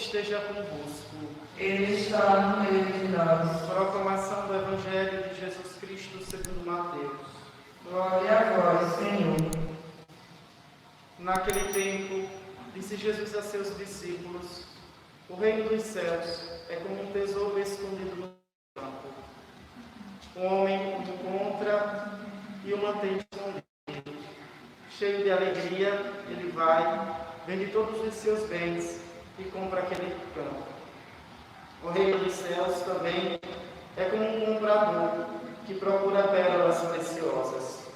esteja convosco. Ele está no meio de nós. Proclamação do Evangelho de Jesus Cristo segundo Mateus. Glória a vós, Senhor. Naquele tempo, disse Jesus a seus discípulos: o reino dos céus é como um tesouro escondido no campo. Um homem o encontra e o mantém escondido. Cheio de alegria, ele vai, vende todos os seus bens e compra aquele campo. O reino dos céus também é como um comprador que procura pérolas preciosas.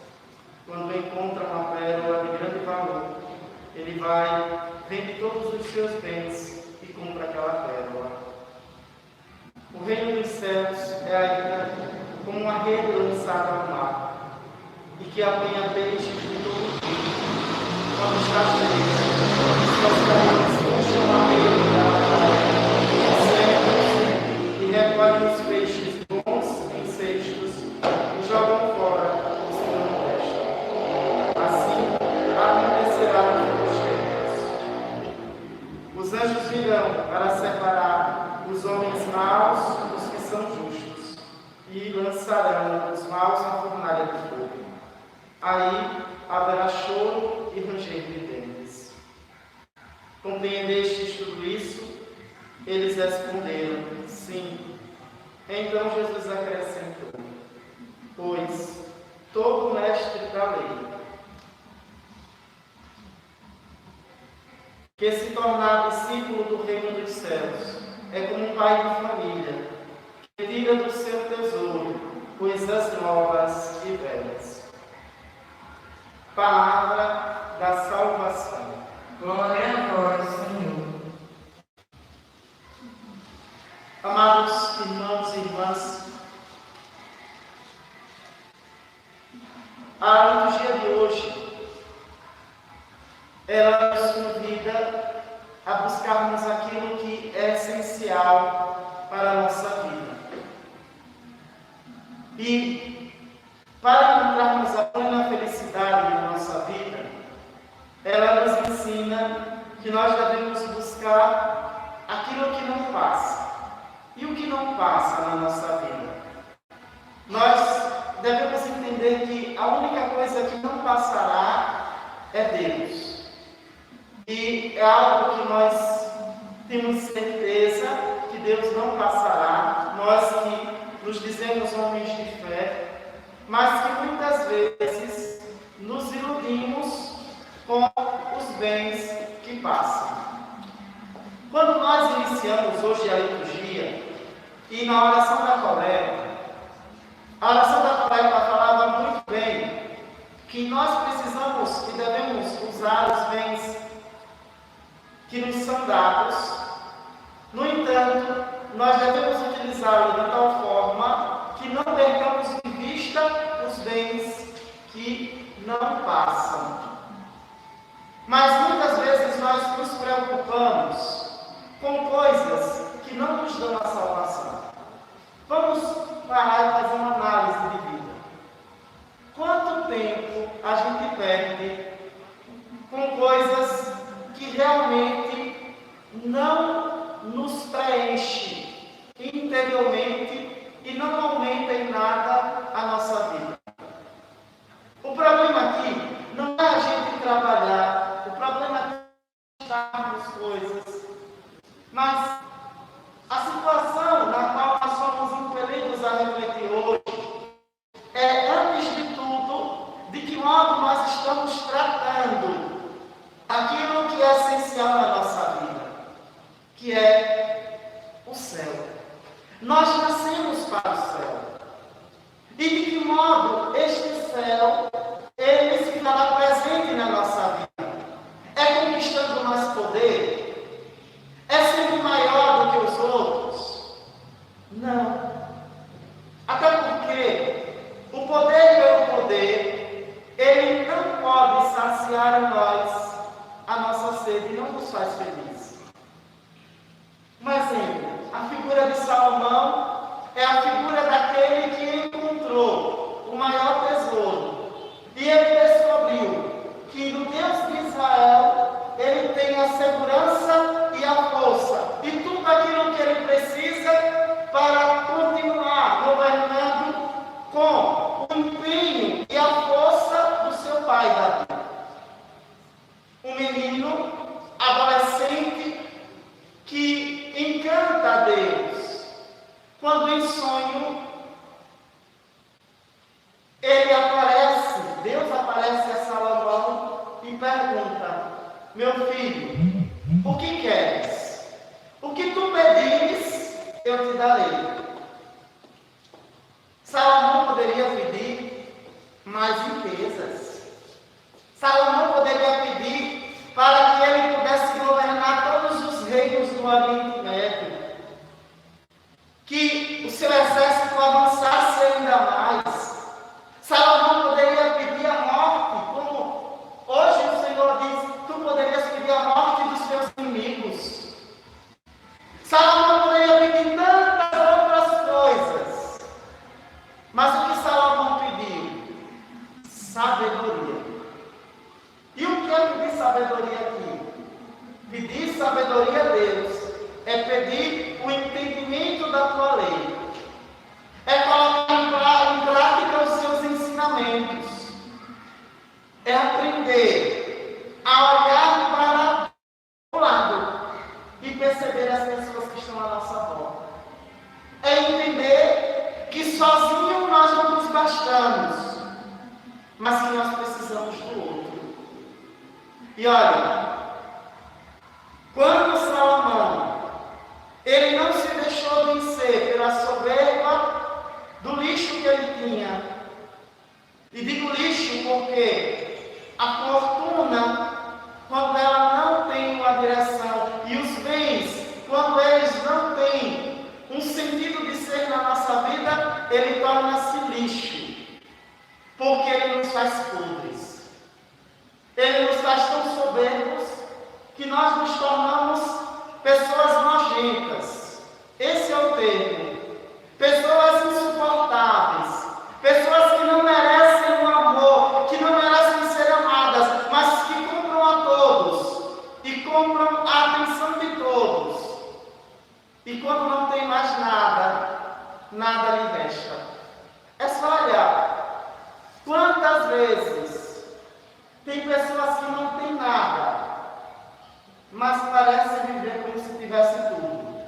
Quando encontra uma pérola de grande valor, ele vai, vende todos os seus bens e compra aquela pérola. O reino dos céus é ainda como uma rede lançada ao mar e que apanha peixes de todo tipo. Quando está cheia, suas carinhas puxam a rede e recolhem os peixes bons em cestos e jogam fora os que não prestam. Assim acontecerá nos últimos tempos. Os anjos virão para separar os homens maus dos que são justos e lançarão os maus na fornalha de fogo. Aí haverá choro e ranger de dentes. Compreendestes tudo isso? Eles responderam: sim. Então Jesus acrescentou: pois todo mestre da lei, que se tornar discípulo do reino dos céus, é como um pai de família, que tira do seu tesouro coisas novas e velhas. Palavra da salvação. Glória a vós, Senhor. Amados irmãos e irmãs, a liturgia de hoje, ela nos convida a buscarmos aquilo que é essencial para a nossa vida. E para encontrarmos a plena felicidade na nossa vida, ela nos ensina que nós devemos buscar aquilo que não passa. E o que não passa na nossa vida? Nós devemos entender que a única coisa que não passará é Deus. E é algo que nós temos certeza que Deus não passará, nós que nos dizemos homens de fé, mas que muitas vezes nos iludimos com os bens que passam. Quando nós iniciamos hoje a liturgia, e na oração da coleta, a oração da coleta falava muito bem que nós precisamos e devemos usar os bens que nos são dados. No entanto, nós devemos utilizá-los de tal forma que não percamos de vista os bens que não passam. Mas muitas vezes nós nos preocupamos com coisas que não nos dão a salvação. Vamos parar e fazer uma análise de vida. Quanto tempo a gente perde com coisas que realmente não nos preenche interiormente e não aumenta em nada a nossa vida? O problema aqui não é a gente trabalhar, o problema é estarmos coisas, mas a situação na qual nós somos impelidos a refletir hoje é, antes de tudo, de que modo nós estamos tratando aquilo que é essencial na nossa vida, que é o céu. Nós nascemos para o céu. E de que modo este céu, ele se fará presente na nossa vida? É conquistando mais poder? É sendo maior do que os outros? Não. Até porque o poder pelo poder, ele não pode saciar em nós a nossa sede e não nos faz felizes. Um exemplo, a figura de Salomão é a figura daquele que encontrou encanta a Deus. Quando em sonho Deus aparece a Salomão e pergunta: meu filho, o que queres? O que tu pedires, eu te darei. Salomão poderia pedir mais riquezas. Salomão poderia pedir para que ele pudesse governar todos os reinos do Oriente Médio, que o seu exército avançasse ainda mais. Salomão poderia pedir a morte, como hoje o Senhor diz: tu poderias pedir a morte dos teus inimigos. Salomão poderia pedir tantas outras coisas, mas o que Salomão pediu? Sabedoria. E o que é pedir sabedoria aqui? Pedir sabedoria a Deus é pedir o entendimento da tua lei, é colocar em prática os seus ensinamentos, é aprender a olhar para o lado e perceber as pessoas que estão à nossa volta, é entender que sozinho nós não nos bastamos, mas que nós precisamos do outro. E olha, quando Salomão, ele não se deixou vencer pela soberba do lixo que ele tinha. E digo lixo porque a fortuna, quando ela não tem uma direção, e os bens, quando eles não têm um sentido de ser na nossa vida, ele torna-se lixo, porque ele nos faz podres. Ele nos faz tão soberbos que nós nos tornamos pessoas nojentas. Esse é o termo. Pessoas insuportáveis. Pessoas que não merecem o amor, que não merecem ser amadas, mas que compram a todos e compram a atenção de todos. E quando não tem mais nada, nada lhe resta. É só olhar. Quantas vezes tem pessoas que não têm nada, mas parecem viver como se tivessem tudo.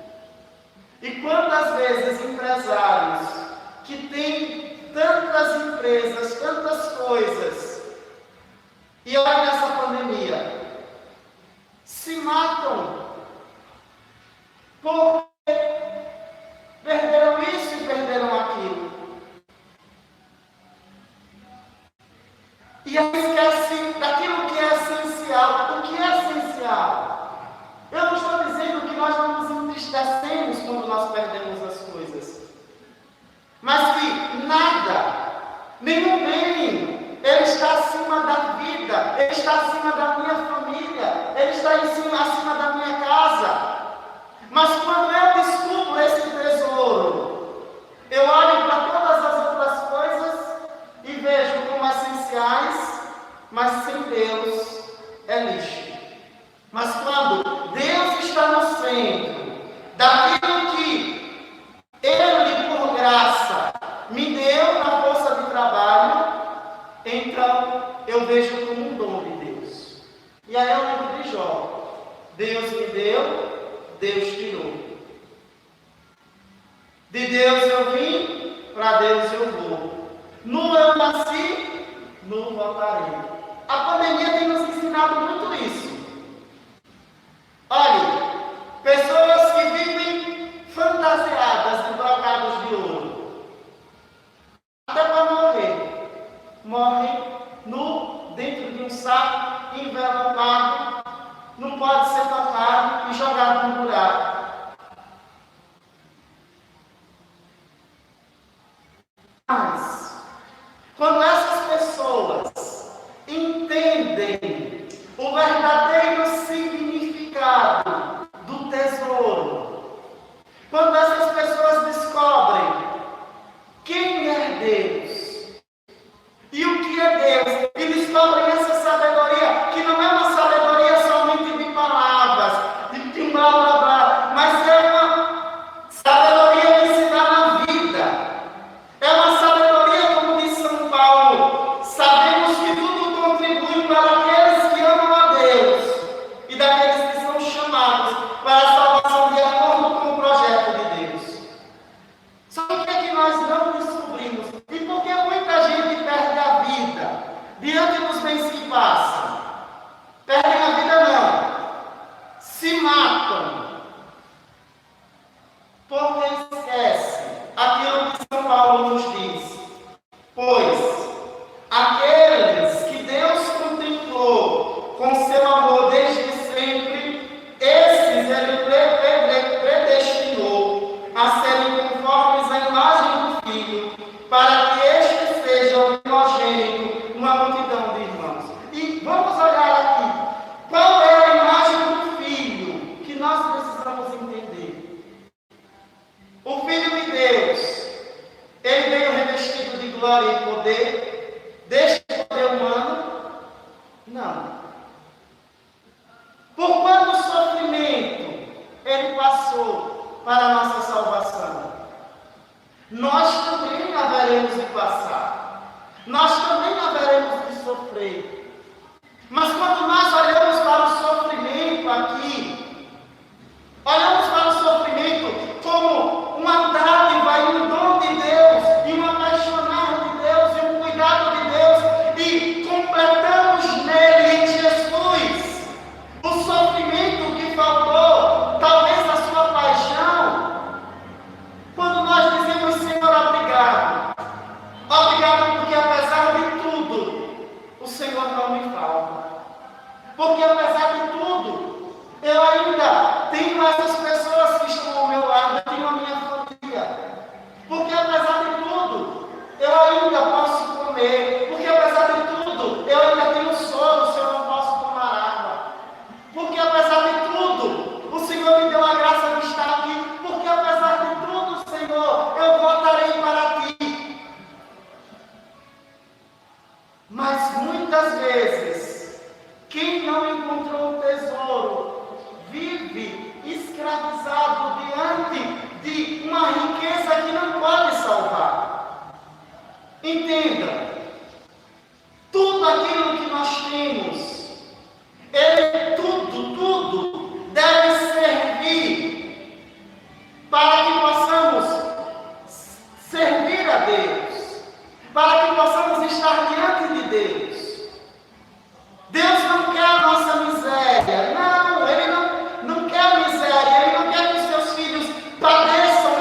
E quantas vezes empresários que têm tantas empresas, tantas coisas, e olha nessa pandemia, se matam porque perderam isso e perderam aquilo. E esquece daquilo que é essencial. O que é essencial? Eu não estou dizendo que nós não nos entristecemos quando nós perdemos as coisas, mas que nada, nenhum bem, ele está acima da vida, ele está acima da minha família, ele está acima da minha casa. Mas quando eu descubro esse tesouro, eu olho para todas as outras coisas e vejo como essenciais, mas sem Deus é lixo. Mas quando Deus está no centro daquilo que Ele, por graça, me deu na força de trabalho, então eu vejo como um dom de Deus. E aí eu lembro de Jó. Deus me deu, Deus tirou. De Deus eu vim, para Deus eu vou. Nu eu nasci, nu voltarei. A pandemia tem nos ensinado muito isso. Olhe, pessoas que vivem fantasiadas de brocados de ouro, até para morrer, morrem nu dentro de um saco, envelopado, não pode ser tocado e jogado no buraco. Mas, quando essas pessoas entendem o verdadeiro significado do tesouro, quando essas pessoas descobrem quem é Deus e o que é Deus, e descobrem essa sabedoria, que não é uma sabedoria somente de palavras, de um blá blá blá, mas é uma sabedoria que se dá na vida. É uma sabedoria, como diz São Paulo, sabemos que tudo contribui para aqueles que amam a Deus. Porque esquece aquilo que São Paulo nos diz. Pois aqueles que Deus contemplou com seu amor desde sempre, esses ele predestinou a serem conformes à imagem do Filho, para que este seja o primogênito numa multidão de irmãos. E vamos olhar aqui. Qual é a imagem do Filho que nós precisamos entender? O Filho de Deus, ele veio revestido de glória e poder, deste poder humano? Não. Por quanto sofrimento ele passou para a nossa salvação? Nós também haveremos de passar. Nós também haveremos de sofrer. Mas quando nós olhamos para o sofrimento aqui, olhamos para o sofrimento como uma dádiva e um dom de Deus, e um apaixonar de Deus, e um cuidado de Deus, e completamos nele, em Jesus, o sofrimento que faltou, talvez a sua paixão. Quando nós dizemos, Senhor, obrigado. Obrigado porque apesar de tudo, o Senhor não me falta. Porque apesar de tudo, eu ainda tenho essas pessoas que estão ao meu lado, eu tenho a minha família. Porque apesar de tudo, eu ainda posso comer. Porque apesar de tudo, eu ainda tenho sono se eu não posso tomar água. Porque apesar de tudo, o Senhor me deu a graça de estar aqui. Porque apesar de tudo, Senhor, eu voltarei para Ti. Mas muitas vezes, quem não encontrou o tesouro vive escravizado diante de uma riqueza que não pode salvar. Entenda, tudo aquilo que nós temos, tudo deve servir para que possamos servir a Deus, para que possamos estar diante de Deus. Deus não quer a nossa miséria, não, Ele não quer a miséria, Ele não quer que os seus filhos padeçam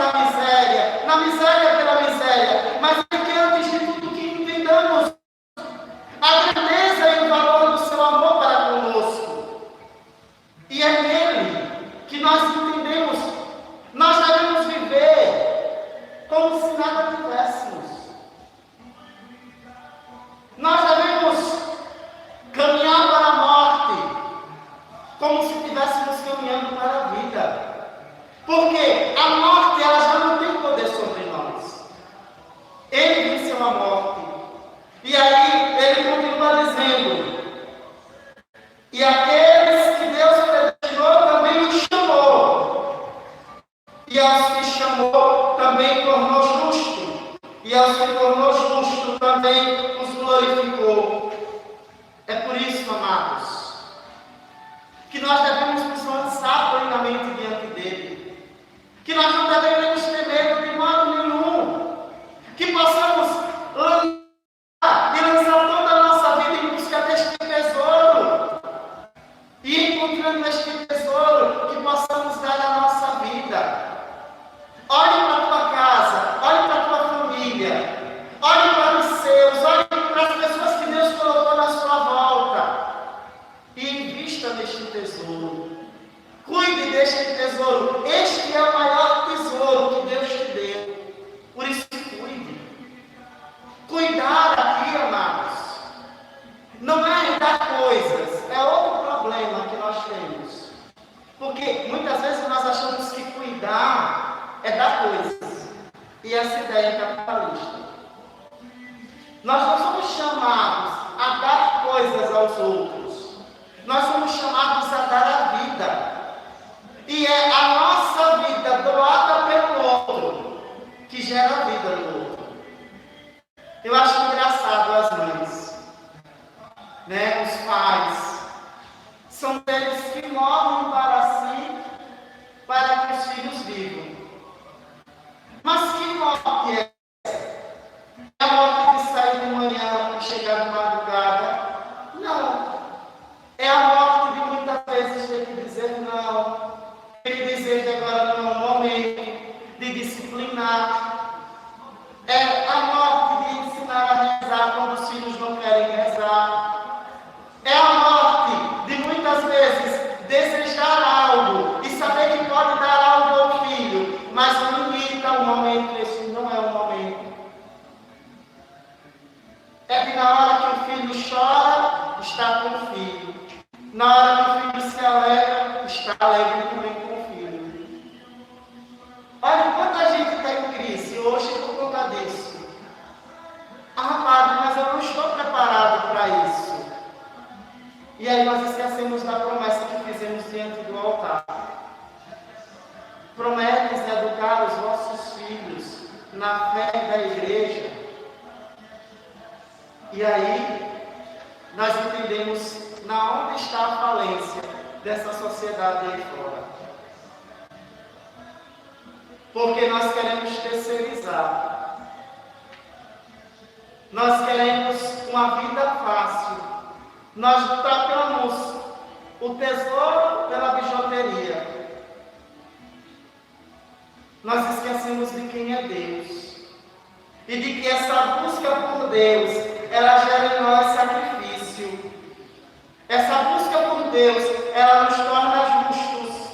na miséria pela miséria, mas Ele quer antes de tudo que entendamos a grandeza e o valor do seu amor para conosco. E é nele que nós entendemos, nós devemos viver como se nada tivéssemos. Nós devemos caminhar para a morte como se estivéssemos caminhando para a vida. Porque a morte, ela já não tem poder sobre nós. Ele venceu a morte. E aí, ele continua dizendo: e aqueles que Deus predestinou também os chamou. E aos que chamou também tornou justo. E aos que tornou justo também os glorificou. É por isso, amados, que nós devemos nos lançar plenamente diante dele. Que nós não devemos ter medo de modo nenhum. Que possamos lançar e lançar toda a nossa vida em busca deste tesouro. E encontrando este tesouro, que possamos dar a nossa vida. Olhe para a tua casa, olhe para a tua família, olhe para os seus, olhe para as pessoas que Deus colocou na sua volta e invista neste tesouro. Cuide deste tesouro. Este é o maior tesouro que Deus te deu. Por isso, cuide. Cuidar aqui, amados, não é herdar coisas, é outro problema que nós temos. Porque muitas vezes nós achamos que cuidar é dar coisas. E essa ideia é capitalista. Nós não somos chamados a dar coisas aos outros. Nós somos chamados a dar a vida. E é a nossa vida doada pelo outro que gera a vida no outro. Eu acho engraçado as mães, né? Os pais. São seres que morrem para si, para que os filhos vivam. Mas que morte é essa? É a morte de sair de manhã e chegar de madrugada? Não. É a morte de muitas vezes ter que dizer não, ter que dizer que agora não é o momento, Prometes educar os vossos filhos na fé da igreja. E aí, nós entendemos na onde está a falência dessa sociedade aí fora. Porque nós queremos terceirizar. Nós queremos uma vida fácil. Nós trocamos o tesouro pela bijuteria. Nós esquecemos de quem é Deus. E de que essa busca por Deus, ela gera em nós sacrifício. Essa busca por Deus, ela nos torna justos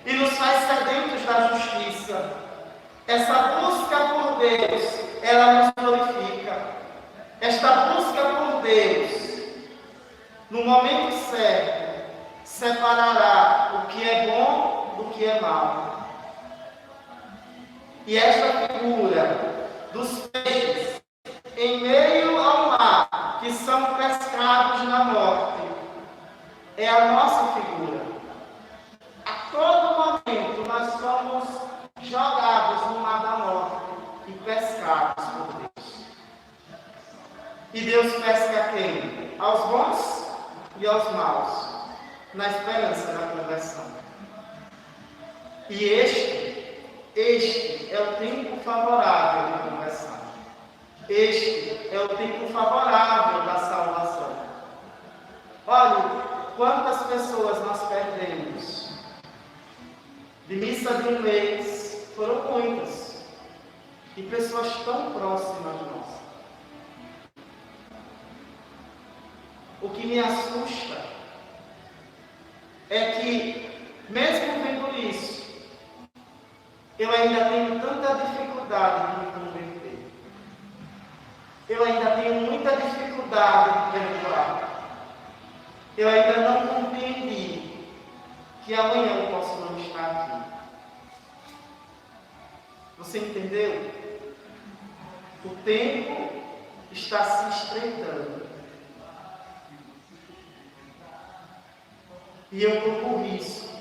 e nos faz sedentos da justiça. Essa busca por Deus, ela nos glorifica. Esta busca por Deus, no momento certo, separará o que é bom do que é mal. E esta figura dos peixes em meio ao mar, que são pescados na morte, é a nossa figura. A todo momento nós somos jogados no mar da morte e pescados por Deus. E Deus pesca quem? Aos bons e aos maus, na esperança da conversão. E este é o tempo favorável da conversão. Este é o tempo favorável da salvação. Olha, quantas pessoas nós perdemos. De missa de um mês, foram muitas. E pessoas tão próximas de nós. O que me assusta é que, mesmo vendo isso, eu ainda tenho tanta dificuldade de me converter. Eu ainda tenho muita dificuldade de perdoar. Eu ainda não compreendi que amanhã eu posso não estar aqui. Você entendeu? O tempo está se estreitando. E eu corro o risco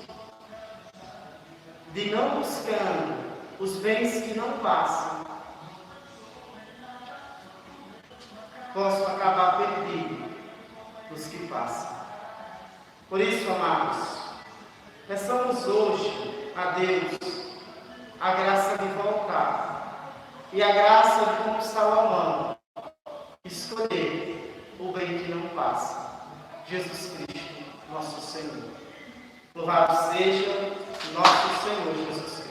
de, não buscando os bens que não passam, posso acabar perdido nos que passam. Por isso, amados, peçamos hoje a Deus a graça de voltar e a graça de conquistar o amor, escolher o bem que não passa. Jesus Cristo, nosso Senhor. Louvado seja nosso Senhor Jesus Cristo.